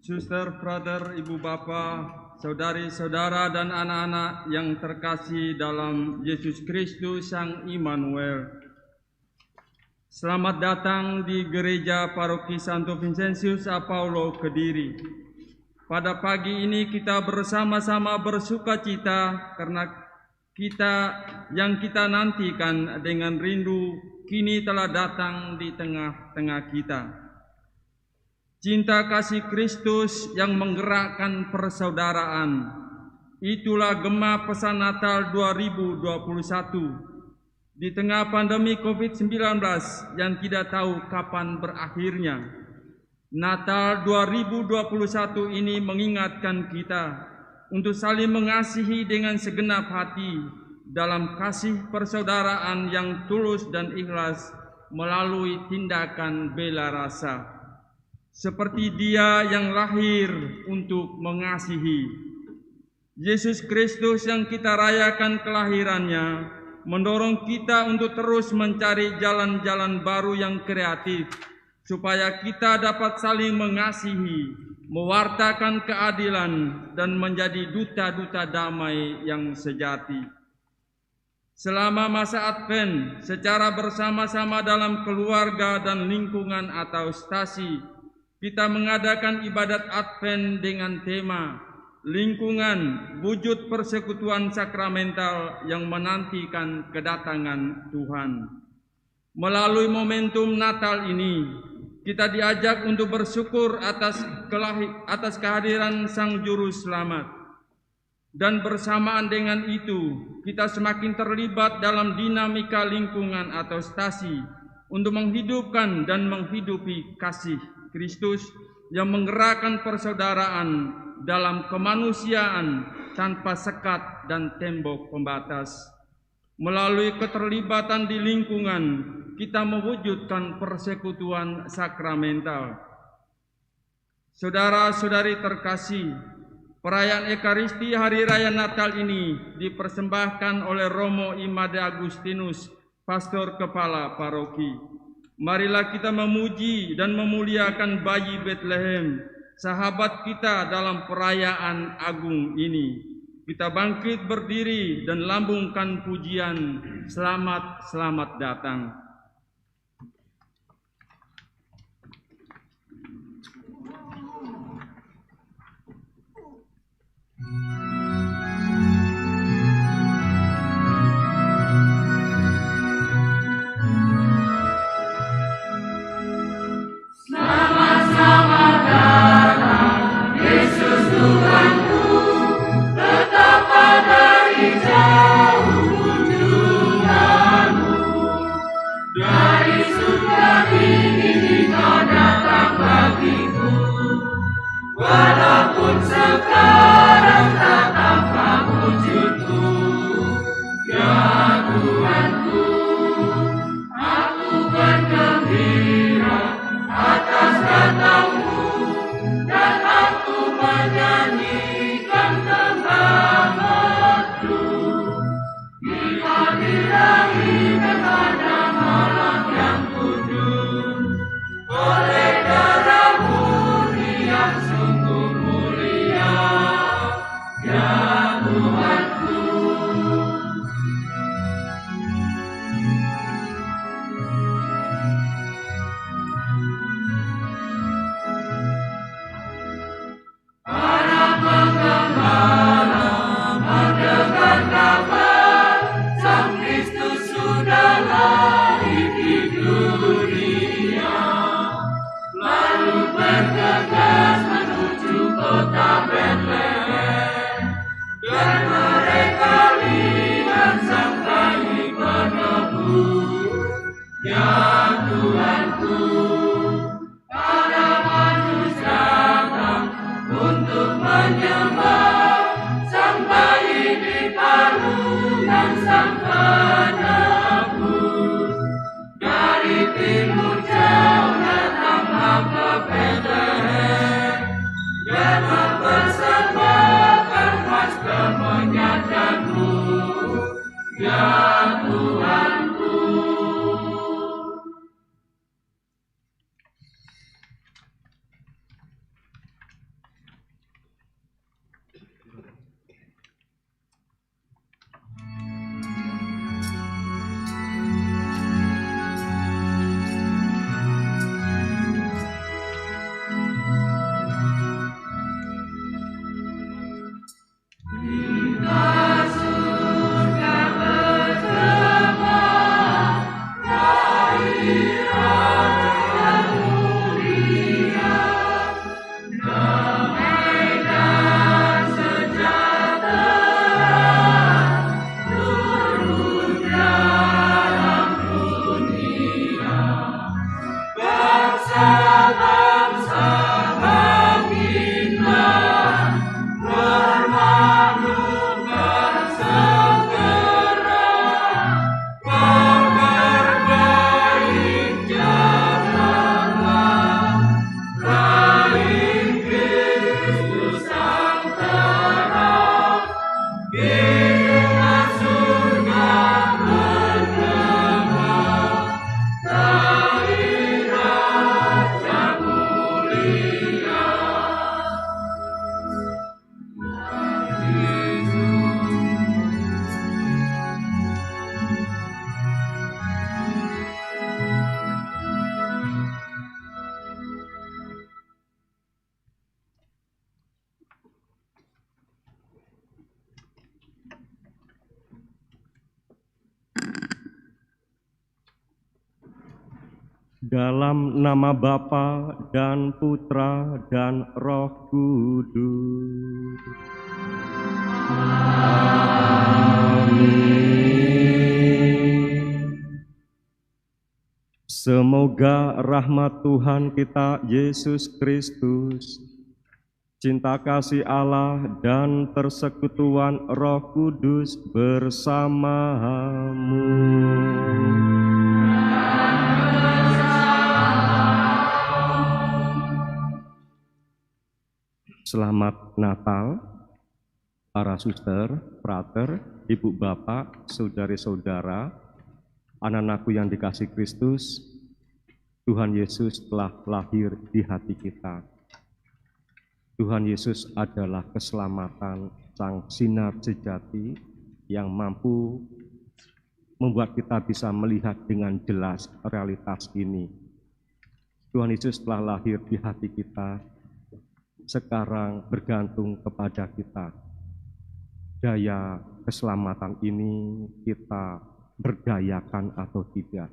Suster, brother, ibu bapa, saudari-saudara dan anak-anak yang terkasih dalam Yesus Kristus Sang Immanuel. Selamat datang di Gereja Paroki Santo Vincentius Apollo Kediri. Pada pagi ini kita bersama-sama bersukacita karena yang kita nantikan dengan rindu kini telah datang di tengah-tengah kita. Cinta kasih Kristus yang menggerakkan persaudaraan. Itulah gema pesan Natal 2021. Di tengah pandemi COVID-19 yang tidak tahu kapan berakhirnya. Natal 2021 ini mengingatkan kita untuk saling mengasihi dengan segenap hati dalam kasih persaudaraan yang tulus dan ikhlas melalui tindakan bela rasa. Seperti Dia yang lahir untuk mengasihi. Yesus Kristus yang kita rayakan kelahirannya mendorong kita untuk terus mencari jalan-jalan baru yang kreatif supaya kita dapat saling mengasihi, mewartakan keadilan dan menjadi duta-duta damai yang sejati. Selama masa Advent, secara bersama-sama dalam keluarga dan lingkungan atau stasi, kita mengadakan ibadat Advent dengan tema lingkungan wujud persekutuan sakramental yang menantikan kedatangan Tuhan. Melalui momentum Natal ini, kita diajak untuk bersyukur atas kehadiran Sang Juru Selamat. Dan bersamaan dengan itu, kita semakin terlibat dalam dinamika lingkungan atau stasi untuk menghidupkan dan menghidupi kasih Kristus yang menggerakkan persaudaraan dalam kemanusiaan tanpa sekat dan tembok pembatas. Melalui keterlibatan di lingkungan, kita mewujudkan persekutuan sakramental. Saudara-saudari terkasih, perayaan Ekaristi Hari Raya Natal ini dipersembahkan oleh Romo Imade Agustinus, Pastor Kepala Paroki. Marilah kita memuji dan memuliakan bayi Bethlehem, sahabat kita dalam perayaan agung ini. Kita bangkit berdiri dan lambungkan pujian, selamat, selamat datang. Walaupun sekarang tak tampak wujudmu, ya Tuhanku, aku bergembira atas datangmu, dan aku menyanyikan kembangmu. Bila dirahi pada malam yang kudus, oleh darah yang sungguh mulia, Dalam nama Bapa dan Putra dan Roh Kudus. Amin. Semoga rahmat Tuhan kita Yesus Kristus, cinta kasih Allah dan persekutuan Roh Kudus bersamamu. Selamat Natal, para suster, frater, ibu bapak, saudari-saudara, anak-anakku yang dikasihi Kristus. Tuhan Yesus telah lahir di hati kita. Tuhan Yesus adalah keselamatan, sang sinar sejati yang mampu membuat kita bisa melihat dengan jelas realitas ini. Tuhan Yesus telah lahir di hati kita, sekarang bergantung kepada kita. Daya keselamatan ini kita berdayakan atau tidak.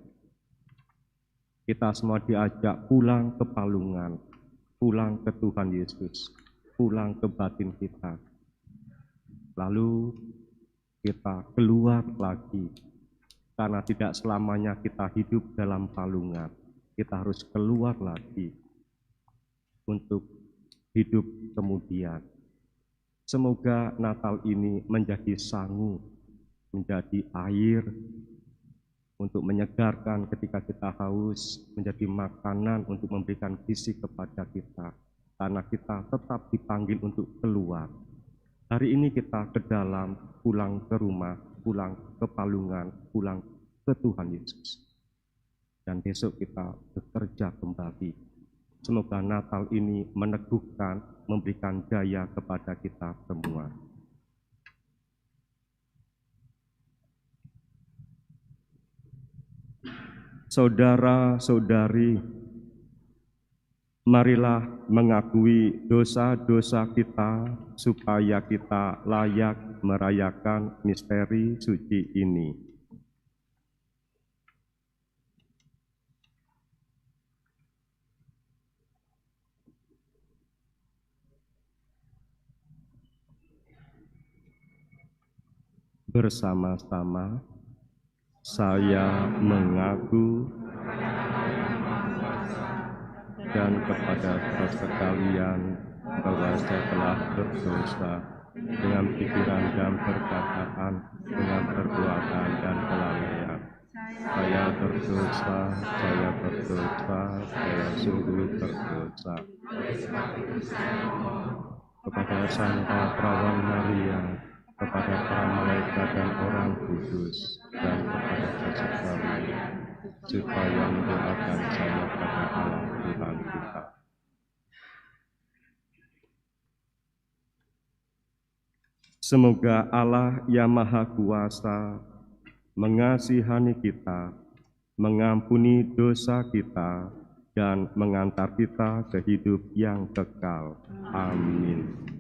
Kita semua diajak pulang ke palungan, pulang ke Tuhan Yesus, pulang ke batin kita. Lalu kita keluar lagi, karena tidak selamanya kita hidup dalam palungan. Kita harus keluar lagi untuk hidup kemudian. Semoga Natal ini menjadi sangu, menjadi air untuk menyegarkan ketika kita haus, menjadi makanan untuk memberikan gizi kepada kita, karena kita tetap dipanggil untuk keluar. Hari ini kita ke dalam, pulang ke rumah, pulang ke palungan, pulang ke Tuhan Yesus. Dan besok kita bekerja kembali. Semoga Natal ini meneguhkan, memberikan daya kepada kita semua. Saudara-saudari, marilah mengakui dosa-dosa kita supaya kita layak merayakan misteri suci ini. Bersama-sama saya mengaku dan kepada saudara sekalian bahwa saya telah berdosa dengan pikiran dan perkataan, dengan perbuatan dan kelalaian. Saya berdosa, saya sungguh berdosa. Kepada Santa Perawan Maria, kepada para malaikat dan orang kudus, dan kepada kasih karunia, supaya mendoakan saya pada Allah Tuhan kita. Semoga Allah yang Maha Kuasa mengasihani kita, mengampuni dosa kita, dan mengantar kita ke hidup yang kekal. Amin.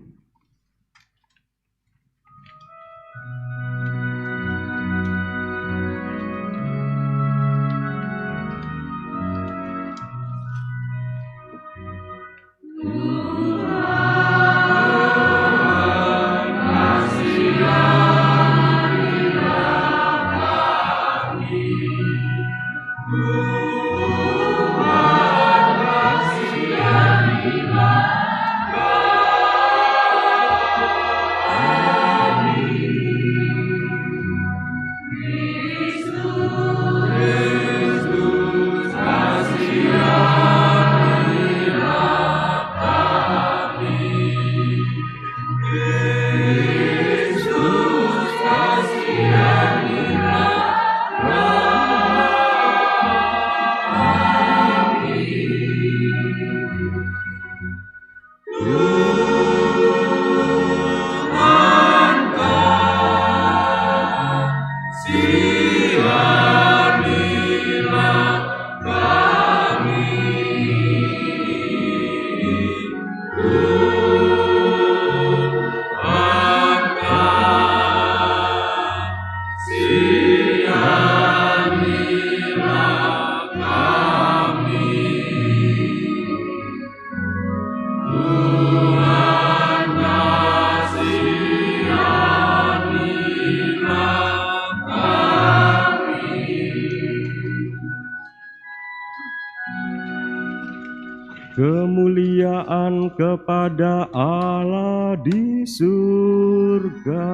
kemuliaan kepada Allah di surga.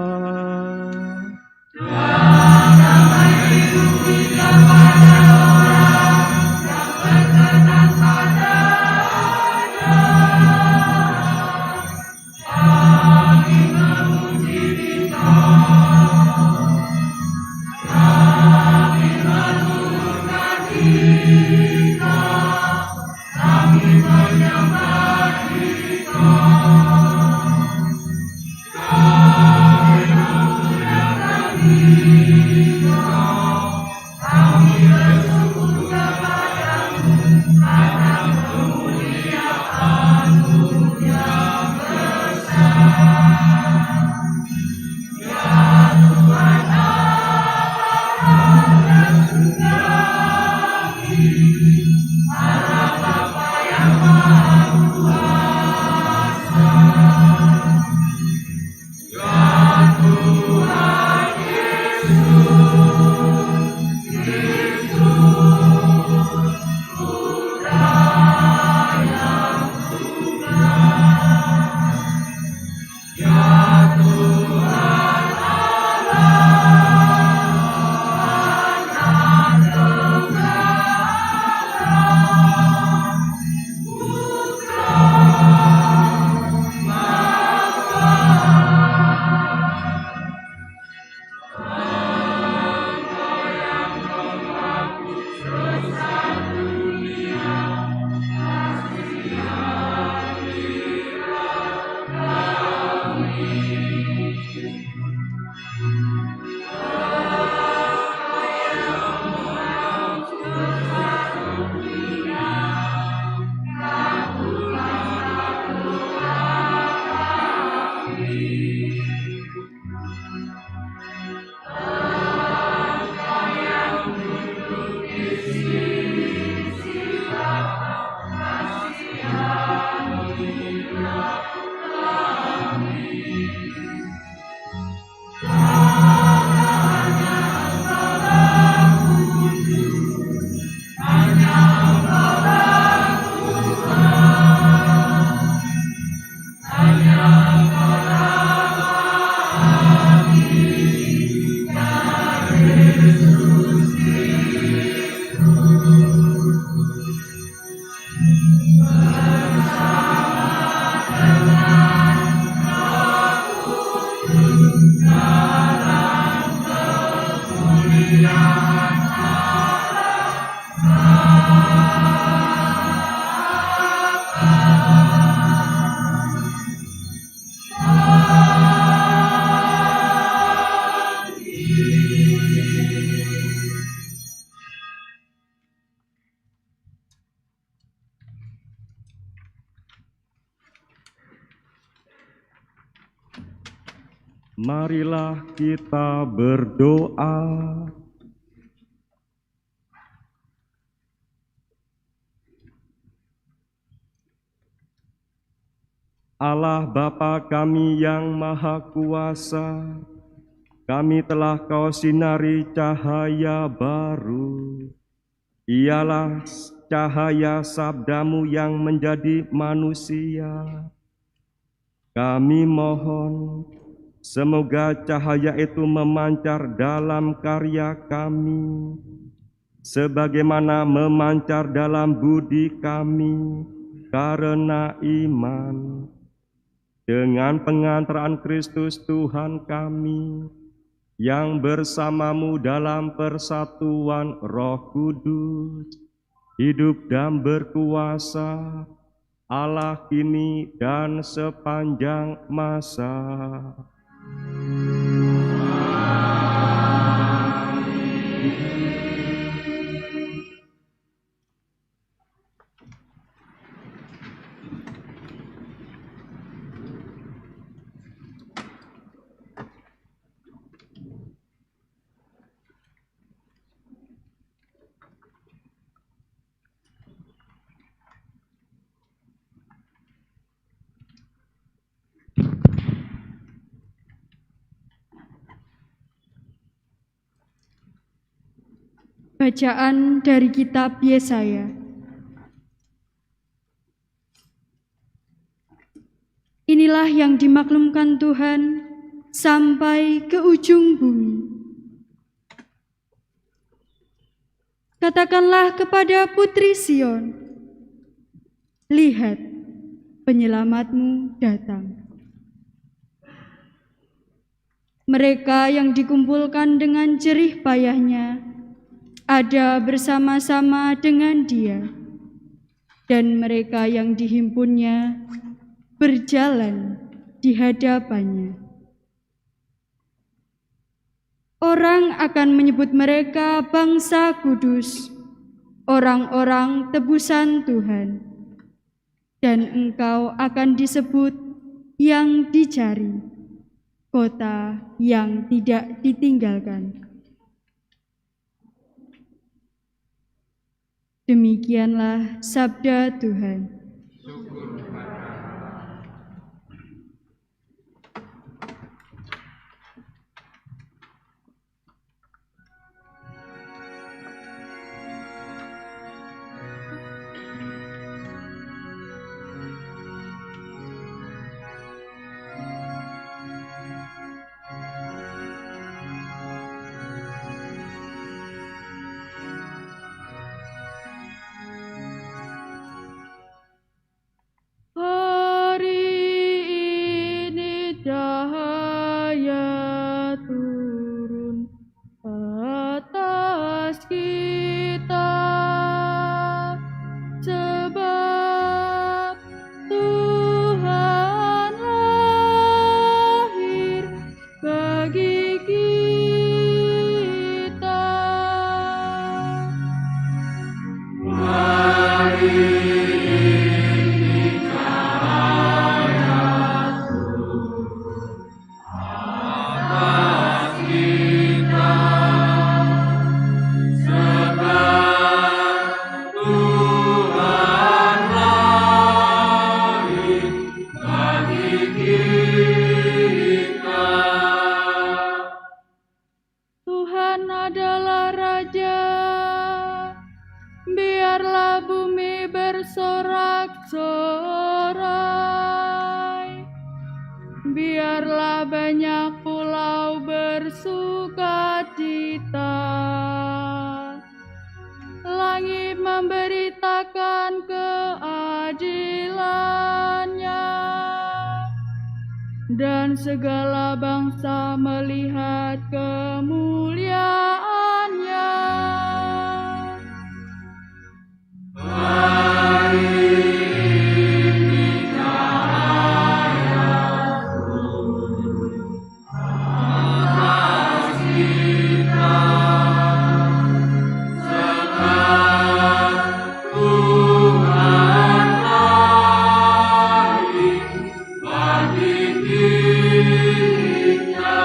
Marilah kita berdoa. Allah Bapa kami yang Maha Kuasa, kami telah Kau sinari cahaya baru. Ialah cahaya sabdamu yang menjadi manusia. Kami mohon, semoga cahaya itu memancar dalam karya kami, sebagaimana memancar dalam budi kami karena iman. Dengan pengantaran Kristus Tuhan kami, yang bersamamu dalam persatuan Roh Kudus, hidup dan berkuasa, Allah kini dan sepanjang masa. Bacaan dari kitab Yesaya. Inilah yang dimaklumkan Tuhan sampai ke ujung bumi. Katakanlah kepada putri Sion, lihat, penyelamatmu datang. Mereka yang dikumpulkan dengan jerih payahnya ada bersama-sama dengan Dia, dan mereka yang dihimpunnya berjalan di hadapannya. Orang akan menyebut mereka bangsa kudus, orang-orang tebusan Tuhan, dan engkau akan disebut yang dicari, kota yang tidak ditinggalkan. Demikianlah sabda Tuhan. bersorak-sorai. Biarlah banyak pulau bersuka cita. Langit memberitakan keadilannya, dan segala bangsa melihat kemuliaannya. Hari ini cahayaku atas kita, sebab Tuhan lahir bagi kita.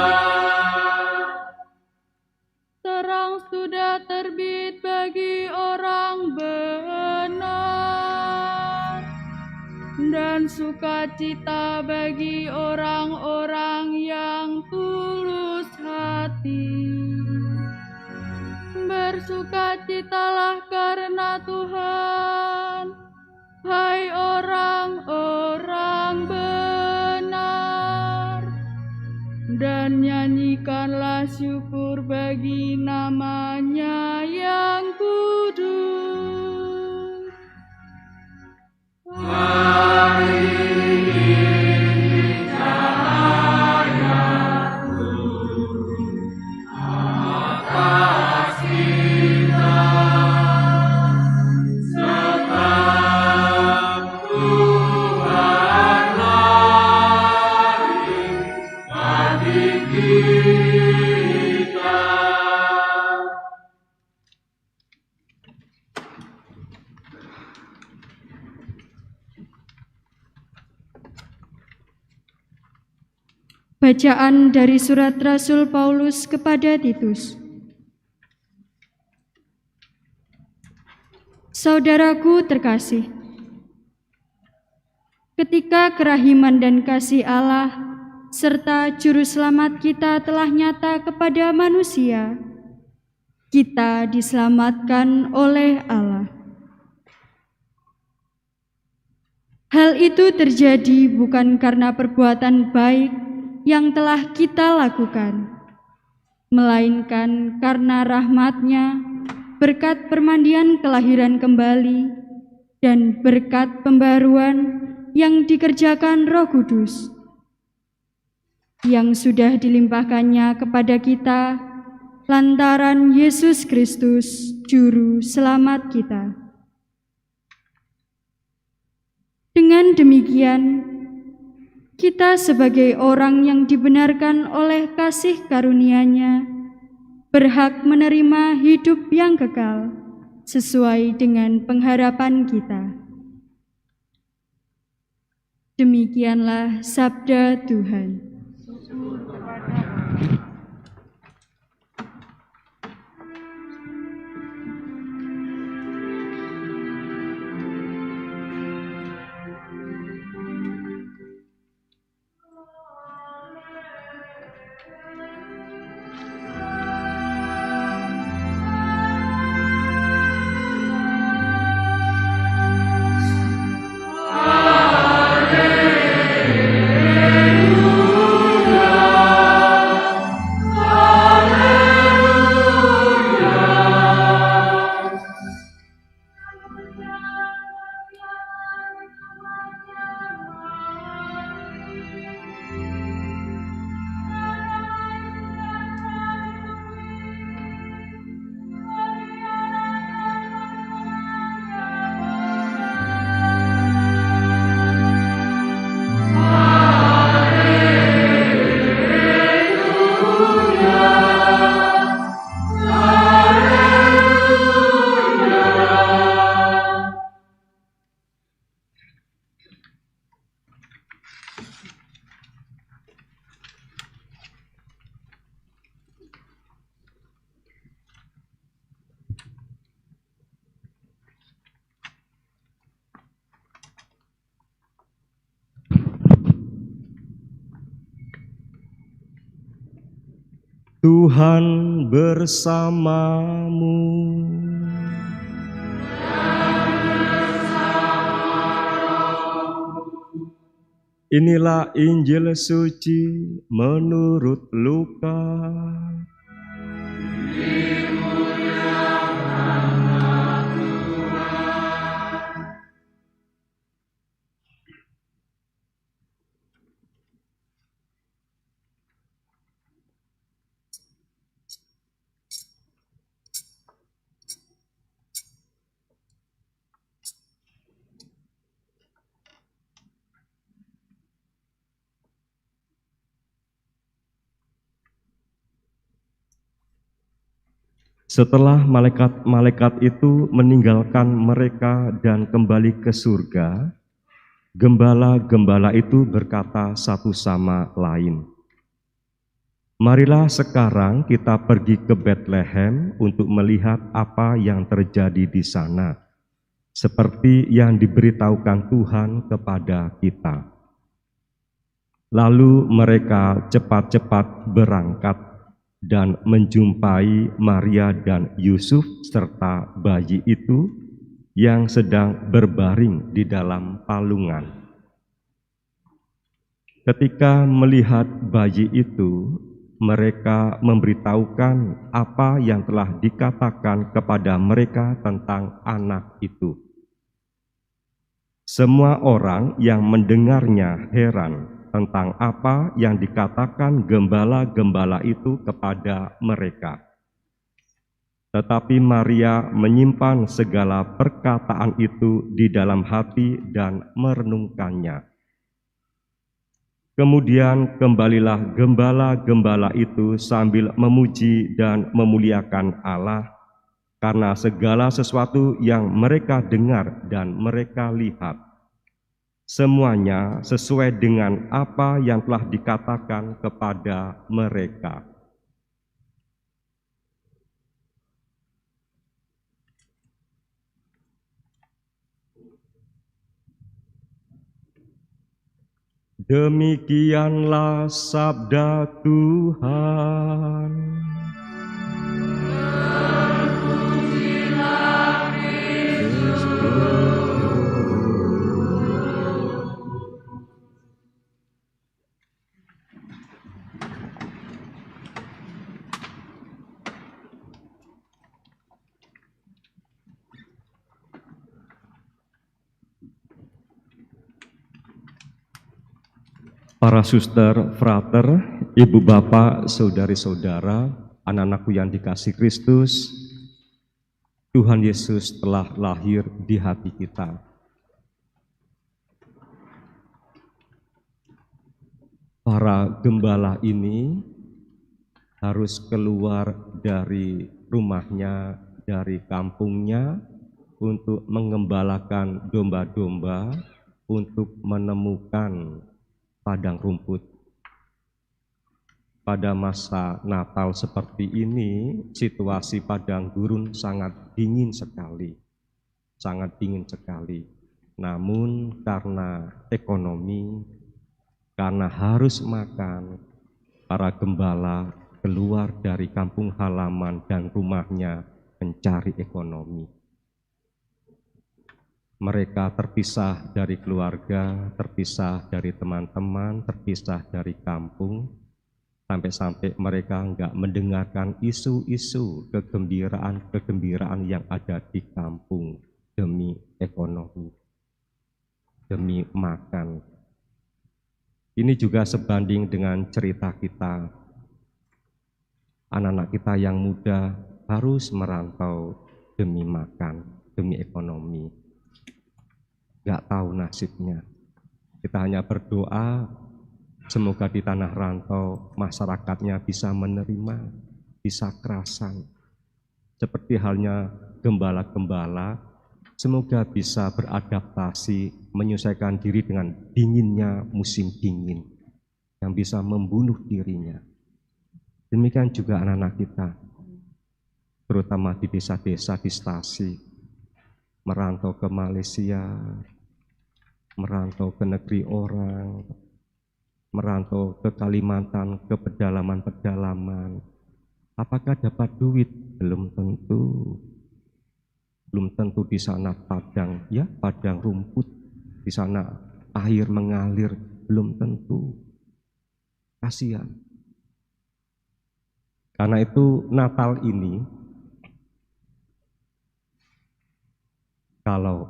Terang sudah terbit bagi orang benar, dan sukacita bagi orang-orang yang tulus hati. Bersukacitalah karena Tuhan, hai orang-orang benar, dan nyanyikanlah syukur bagi nama-Nya yang kudus. Hari ini cahayaku atas kita, sebab Tuhan lahir bagi kita. Bacaan dari surat Rasul Paulus kepada Titus. Saudaraku terkasih, ketika kerahiman dan kasih Allah serta juru selamat kita telah nyata kepada manusia, kita diselamatkan oleh Allah. Hal itu terjadi bukan karena perbuatan baik yang telah kita lakukan, melainkan karena rahmat-Nya, berkat permandian kelahiran kembali, dan berkat pembaruan yang dikerjakan Roh Kudus, yang sudah dilimpahkannya kepada kita lantaran Yesus Kristus, Juru Selamat kita. Dengan demikian, kita sebagai orang yang dibenarkan oleh kasih karunia-Nya berhak menerima hidup yang kekal sesuai dengan pengharapan kita. Demikianlah sabda Tuhan. Tuhan bersamamu. Inilah Injil suci menurut Lukas. Setelah malaikat-malaikat itu meninggalkan mereka dan kembali ke surga, gembala-gembala itu berkata satu sama lain, "Marilah sekarang kita pergi ke Betlehem untuk melihat apa yang terjadi di sana, seperti yang diberitahukan Tuhan kepada kita." Lalu mereka cepat-cepat berangkat dan menjumpai Maria dan Yusuf serta bayi itu yang sedang berbaring di dalam palungan. Ketika melihat bayi itu, mereka memberitahukan apa yang telah dikatakan kepada mereka tentang anak itu. Semua orang yang mendengarnya heran tentang apa yang dikatakan gembala-gembala itu kepada mereka. Tetapi Maria menyimpan segala perkataan itu di dalam hati dan merenungkannya. Kemudian kembalilah gembala-gembala itu sambil memuji dan memuliakan Allah karena segala sesuatu yang mereka dengar dan mereka lihat. Semuanya sesuai dengan apa yang telah dikatakan kepada mereka. Demikianlah sabda Tuhan. Para suster, frater, ibu bapak, saudari-saudara, anak-anakku yang dikasih Kristus, Tuhan Yesus telah lahir di hati kita. Para gembala ini harus keluar dari rumahnya, dari kampungnya, untuk mengembalakan domba-domba, untuk menemukan padang rumput. Pada masa Natal seperti ini, situasi padang gurun sangat dingin sekali. Sangat dingin sekali. Namun karena ekonomi, karena harus makan, para gembala keluar dari kampung halaman dan rumahnya mencari ekonomi. Mereka terpisah dari keluarga, terpisah dari teman-teman, terpisah dari kampung, sampai-sampai mereka enggak mendengarkan isu-isu kegembiraan yang ada di kampung demi ekonomi, demi makan. Ini juga sebanding dengan cerita kita. Anak-anak kita yang muda harus merantau demi makan, demi ekonomi. Gak tahu nasibnya. Kita hanya berdoa semoga di tanah rantau masyarakatnya bisa menerima, bisa kerasan. Seperti halnya gembala-gembala, semoga bisa beradaptasi, menyesuaikan diri dengan dinginnya musim dingin yang bisa membunuh dirinya. Demikian juga anak-anak kita, terutama di desa-desa, di stasi, merantau ke Malaysia, merantau ke negeri orang, merantau ke Kalimantan, ke pedalaman-pedalaman. Apakah dapat duit? Belum tentu. Belum tentu di sana padang, ya padang rumput, di sana air mengalir, belum tentu. Kasihan. Karena itu Natal ini, kalau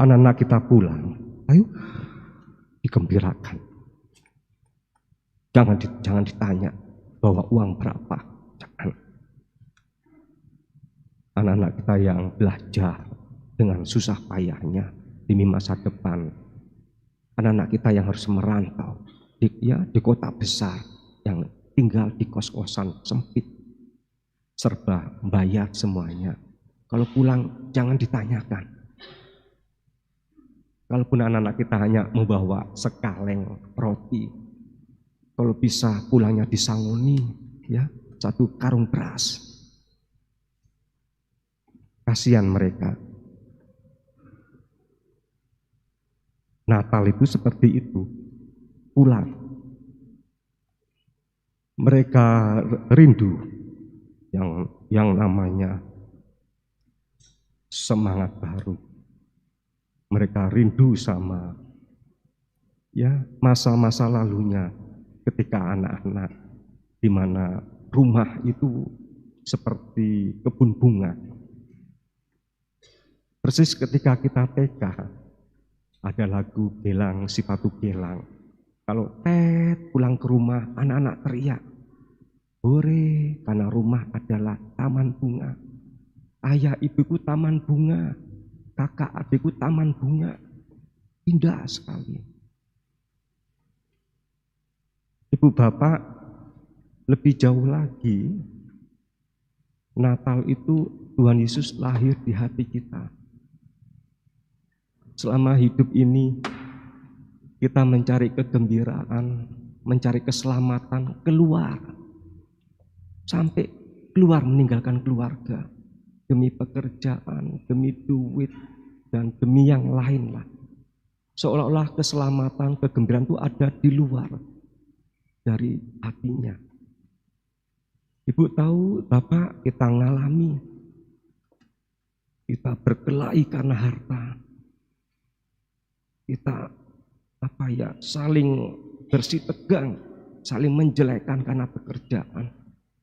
anak-anak kita pulang, ayo digembirakan. Jangan ditanya bawa uang berapa. Jangan. Anak-anak kita yang belajar dengan susah payahnya demi masa depan. Anak-anak kita yang harus merantau di kota besar, yang tinggal di kos-kosan sempit, serba bayar semuanya. Kalau pulang jangan ditanyakan. Kalaupun anak-anak kita hanya membawa sekaleng roti, kalau bisa pulangnya disangoni, ya, 1 karung beras. Kasihan mereka. Natal itu seperti itu, pulang. Mereka rindu yang namanya semangat baru. Mereka rindu sama masa-masa lalunya ketika anak-anak, di mana rumah itu seperti kebun bunga. Persis ketika kita TK, ada lagu Gelang si Patu Gelang. Kalau pulang ke rumah, anak-anak teriak, "Hore, karena rumah adalah taman bunga. Ayah ibuku taman bunga, kakak adikku taman bunga." Indah sekali. Ibu bapak, lebih jauh lagi, Natal itu Tuhan Yesus lahir di hati kita. Selama hidup ini kita mencari kegembiraan, mencari keselamatan, keluar. Sampai keluar meninggalkan keluarga. Demi pekerjaan, demi duit, dan demi yang lain lah. Seolah-olah keselamatan, kegembiraan itu ada di luar dari hatinya. Ibu tahu, Bapak, kita ngalami. Kita berkelahi karena harta. Kita saling bersih tegang, saling menjelekkan karena pekerjaan,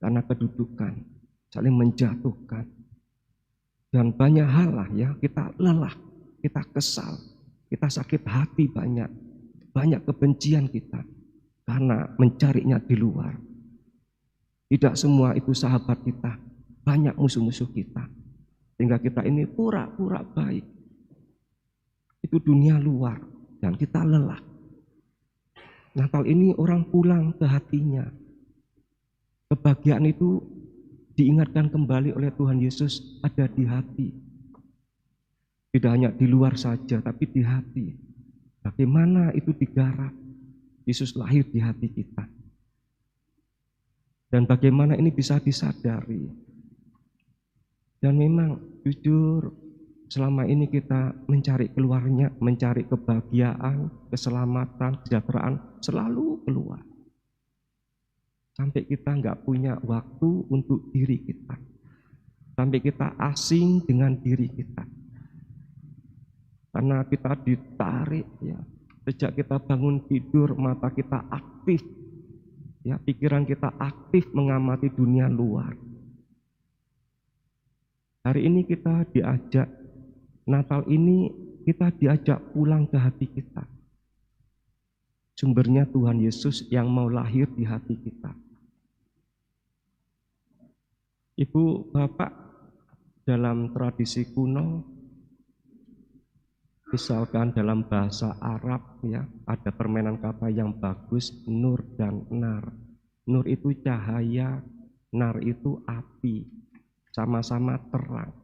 karena kedudukan, saling menjatuhkan. Dan banyak hal lah ya, kita lelah, kita kesal, Kita sakit hati banyak kebencian kita karena mencarinya di luar. Tidak semua itu sahabat kita, banyak musuh-musuh kita. Sehingga kita ini pura-pura baik. Itu dunia luar dan kita lelah. Natal ini orang pulang ke hatinya. Kebahagiaan itu diingatkan kembali oleh Tuhan Yesus ada di hati. Tidak hanya di luar saja, tapi di hati. Bagaimana itu digarap? Yesus lahir di hati kita. Dan bagaimana ini bisa disadari? Dan memang jujur selama ini kita mencari keluarnya, mencari kebahagiaan, keselamatan, kesejahteraan selalu keluar. Sampai kita nggak punya waktu untuk diri kita. Sampai kita asing dengan diri kita. Karena kita ditarik ya. Sejak kita bangun tidur mata kita aktif. Ya, pikiran kita aktif mengamati dunia luar. Hari ini kita diajak, Natal ini kita diajak pulang ke hati kita. Sumbernya Tuhan Yesus yang mau lahir di hati kita. Ibu, Bapak, dalam tradisi kuno, misalkan dalam bahasa Arab ya, ada permainan kata yang bagus, nur dan nar. Nur itu cahaya, nar itu api, sama-sama terang.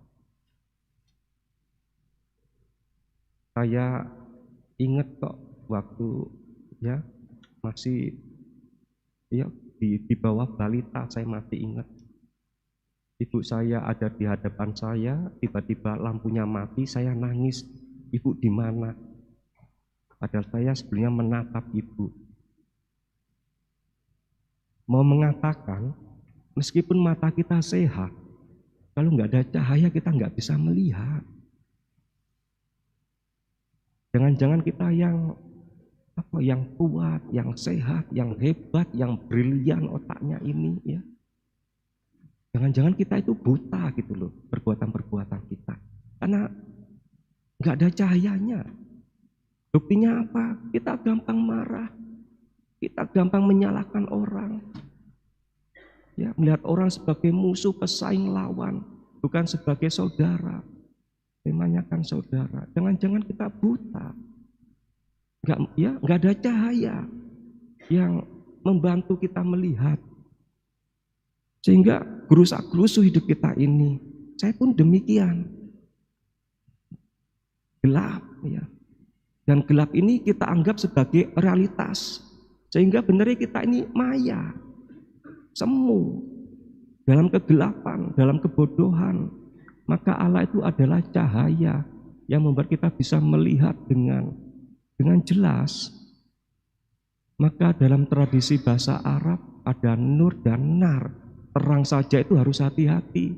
Saya ingat kok waktu ya masih ya di bawah balita, saya masih ingat. Ibu saya ada di hadapan saya, tiba-tiba lampunya mati, saya nangis. Ibu di mana? Padahal saya sebenarnya menatap ibu. Mau mengatakan, meskipun mata kita sehat, kalau nggak ada cahaya kita nggak bisa melihat. Jangan-jangan kita yang kuat, yang sehat, yang hebat, yang brilian otaknya ini ya. Jangan-jangan kita itu buta gitu loh, perbuatan-perbuatan kita. Karena nggak ada cahayanya. Buktinya apa? Kita gampang marah. Kita gampang menyalahkan orang. Ya, melihat orang sebagai musuh, pesaing, lawan, bukan sebagai saudara. Temanya kan saudara. Jangan-jangan kita buta. Nggak ada cahaya yang membantu kita melihat. Sehingga gerusak-gerusu hidup kita ini. Saya pun demikian. Gelap ya. Dan gelap ini kita anggap sebagai realitas. Sehingga benar kita ini maya. Semu. Dalam kegelapan, dalam kebodohan. Maka Allah itu adalah cahaya yang membuat kita bisa melihat dengan jelas. Maka dalam tradisi bahasa Arab ada nur dan nar. Terang saja itu harus hati-hati.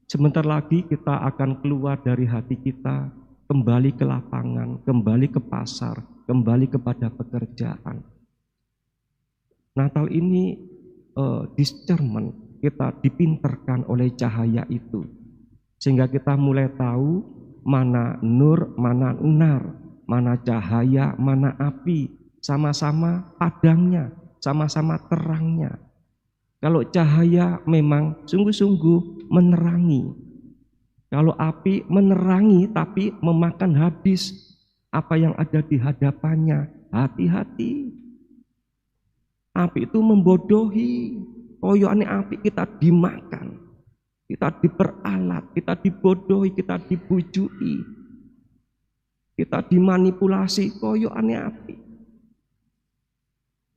Sebentar lagi kita akan keluar dari hati kita, kembali ke lapangan, kembali ke pasar, kembali kepada pekerjaan. Natal ini discernment, kita dipinterkan oleh cahaya itu. Sehingga kita mulai tahu mana nur, mana nar, mana cahaya, mana api. Sama-sama padangnya, sama-sama terangnya. Kalau cahaya memang sungguh-sungguh menerangi. Kalau api menerangi tapi memakan habis apa yang ada di hadapannya. Hati-hati. Api itu membodohi. Koyoane api kita dimakan. Kita diperalat, kita dibodohi, kita dibujui. Kita dimanipulasi, koyoane api.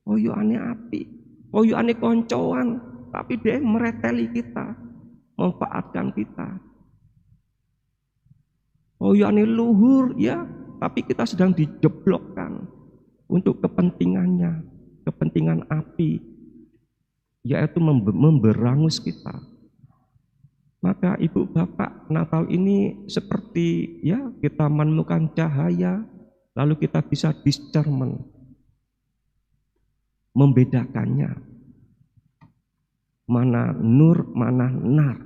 Koyoane api. Koyoane koncoan, tapi dia mereteli kita, memanfaatkan kita. Koyoane luhur ya, tapi kita sedang dijeblokkan untuk kepentingannya, kepentingan api, yaitu memberangus kita. Maka ibu bapak, Natal ini seperti ya kita menemukan cahaya, lalu kita bisa discernment, membedakannya. Mana nur, mana nar.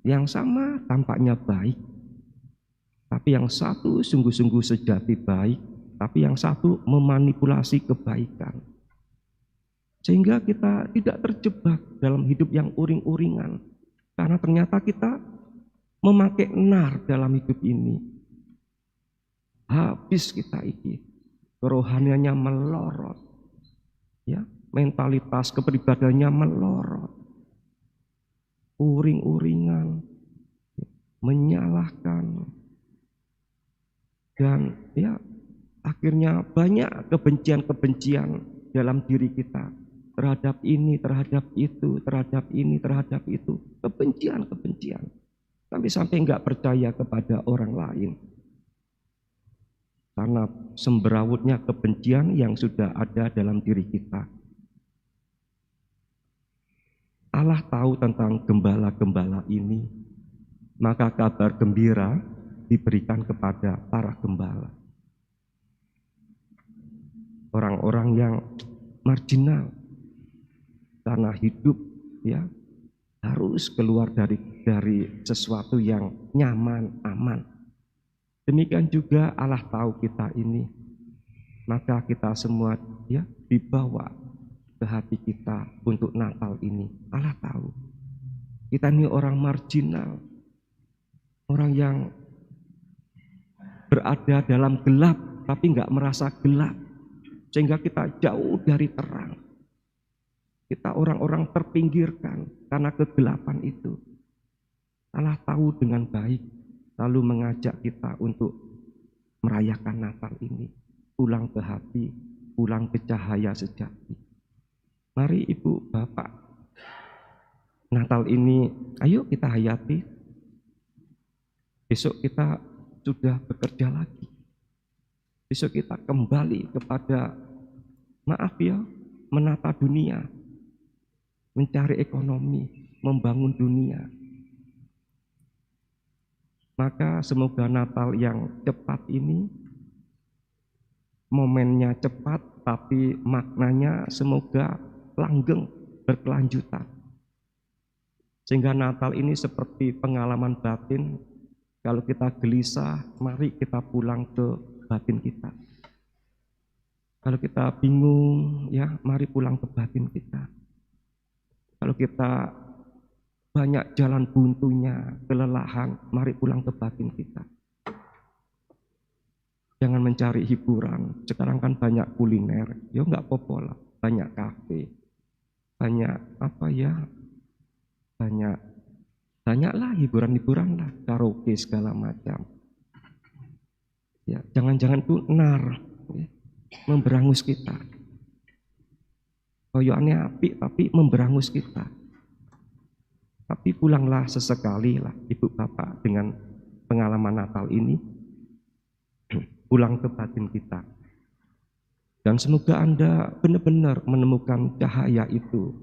Yang sama tampaknya baik, Tapi yang satu sungguh-sungguh sejati baik, tapi yang satu memanipulasi kebaikan. Sehingga kita tidak terjebak dalam hidup yang uring-uringan. Karena ternyata kita memakai nar dalam hidup ini. Habis kita iki, kerohaniannya melorot. Ya, mentalitas kepribadiannya melorot. Uring-uringan, menyalahkan. Dan ya akhirnya banyak kebencian-kebencian dalam diri kita terhadap ini, terhadap itu, terhadap ini, terhadap itu. Kebencian-kebencian. Sampai enggak percaya kepada orang lain. Karena semberawutnya kebencian yang sudah ada dalam diri kita. Allah tahu tentang gembala-gembala ini, maka kabar gembira diberikan kepada para gembala. Orang-orang yang marginal karena hidup ya harus keluar dari sesuatu yang nyaman, aman. Demikian juga Allah tahu kita ini, maka kita semua ya dibawa ke hati kita untuk Natal ini. Allah tahu kita ini orang marginal, orang yang berada dalam gelap tapi nggak merasa gelap, sehingga kita jauh dari terang. Kita orang-orang terpinggirkan karena kegelapan itu. Allah tahu dengan baik, lalu mengajak kita untuk merayakan Natal ini, pulang ke hati, pulang ke cahaya sejati. Mari Ibu Bapak, Natal ini ayo kita hayati. Besok kita sudah bekerja lagi. Besok kita kembali kepada, maaf ya, menata dunia, mencari ekonomi, membangun dunia. Maka semoga Natal yang cepat ini, momennya cepat tapi maknanya semoga langgeng, berkelanjutan. Sehingga Natal ini seperti pengalaman batin. Kalau kita gelisah, mari kita pulang ke batin kita. Kalau kita bingung, ya mari pulang ke batin kita. Kalau kita banyak jalan buntunya, kelelahan, mari pulang ke batin kita. Jangan mencari hiburan. Sekarang kan banyak kuliner, ya nggak apa-apa lah. Banyak kafe, banyak apa ya, banyaklah hiburan-hiburan lah, karaoke segala macam. Ya, jangan-jangan itu nar, ya, memberangus kita. Koyoannya apik tapi memberangus kita. Tapi pulanglah sesekali lah Ibu Bapak dengan pengalaman Natal ini, pulang ke batin kita. Dan semoga Anda benar-benar menemukan cahaya itu,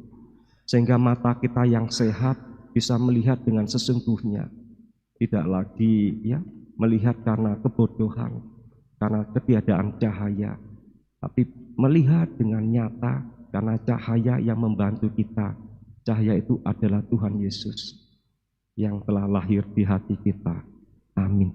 sehingga mata kita yang sehat bisa melihat dengan sesungguhnya, tidak lagi ya melihat karena kebodohan, karena ketiadaan cahaya, tapi melihat dengan nyata karena cahaya yang membantu kita. Cahaya itu adalah Tuhan Yesus yang telah lahir di hati kita. Amin.